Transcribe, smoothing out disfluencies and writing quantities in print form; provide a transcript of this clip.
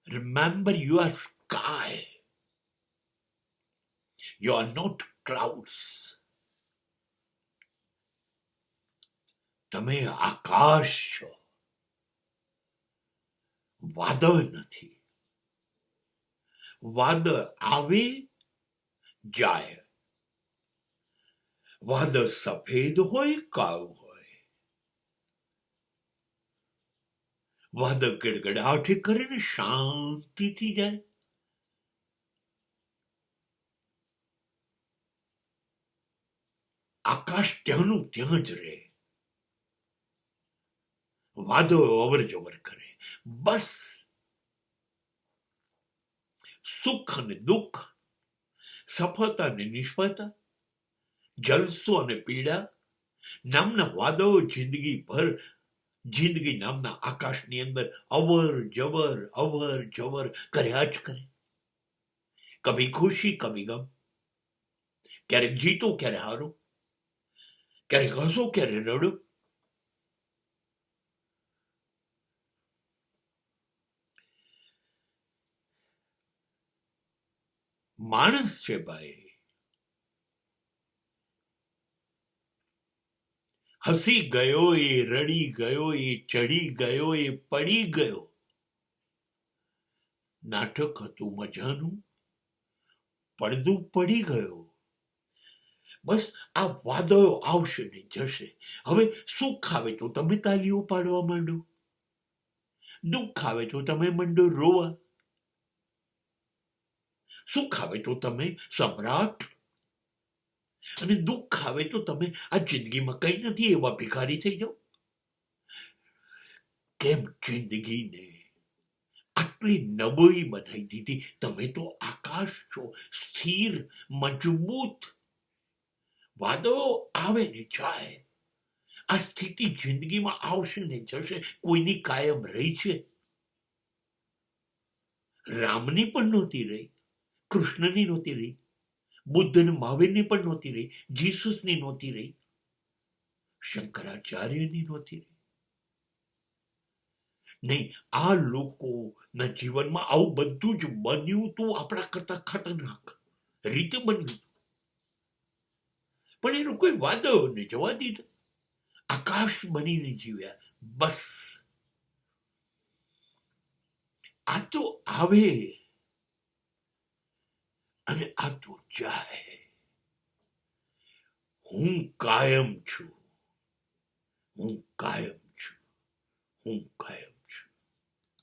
Remember, you are sky. You are not clouds. તમે આકાશ છો, વાદળ નથી. વાદળ આવે જાય. વાદળ સફેદ હોય, કાળું હોય. વાદળ ગડગડાટ કરે ને શાંતિથી જાય. આકાશ ત્યાંનું ત્યાં જ રહે. વાદળો અવર જવર કરે. બસ સુખ અને દુઃખ, સફળતા અને નિષ્ફળતા, જલસો અને પીડા નામના વાદળો જિંદગી નામના આકાશની અંદર અવર જવર કર્યા જ કરે. કભી ખુશી કભી ગમ, ક્યારેક જીતો ક્યારે હારો, ક્યારેક હસો ક્યારે રડો. માણસ છે ભાઈ, હસી ગયો, એ રડી ગયો, એ ચડી ગયો, એ પડી ગયો. નાટક હતું મજાનું, પડદું પડી ગયો. બસ આ વાદળો આવશે ને જશે. હવે સુખ આવે તો તમે તાલીઓ પાડવા માંડો, દુઃખ આવે તો તમે મંડો રોવા. સુખ આવે તો તમે સમ્રાટ, અને દુઃખ આવે તો તમે આ જિંદગીમાં કઈ નથી એવા ભિખારી થઈ જાઓ. કેમ જિંદગીને આટલી નબળી બનાવી દીધી? તમે તો આકાશ છો, સ્થિર, મજબૂત. વાદળો આવે ને જાય. આ સ્થિતિ જિંદગીમાં આવશે ને જશે, કોઈની કાયમ રહી છે? રામની પણ નહોતી રહી, કૃષ્ણની નહોતી રહી, બુદ્ધ અને મહાવીરની પણ નહોતી રહી, જીસસની નહોતી રહી, શંકરાચાર્યની નહોતી રહી. નહીં, આ લોકોના જીવનમાં આવું બધું જ બન્યું તું, આપણા કરતા ખતરનાક રીતે બન્યું. પણ એ લોકોએ વાદળોને જવા દીધા, આકાશ બનીને જીવ્યા. બસ આ તો આવે અને આ તો જાય. હું કાયમ છું, હું કાયમ છું, હું કાયમ.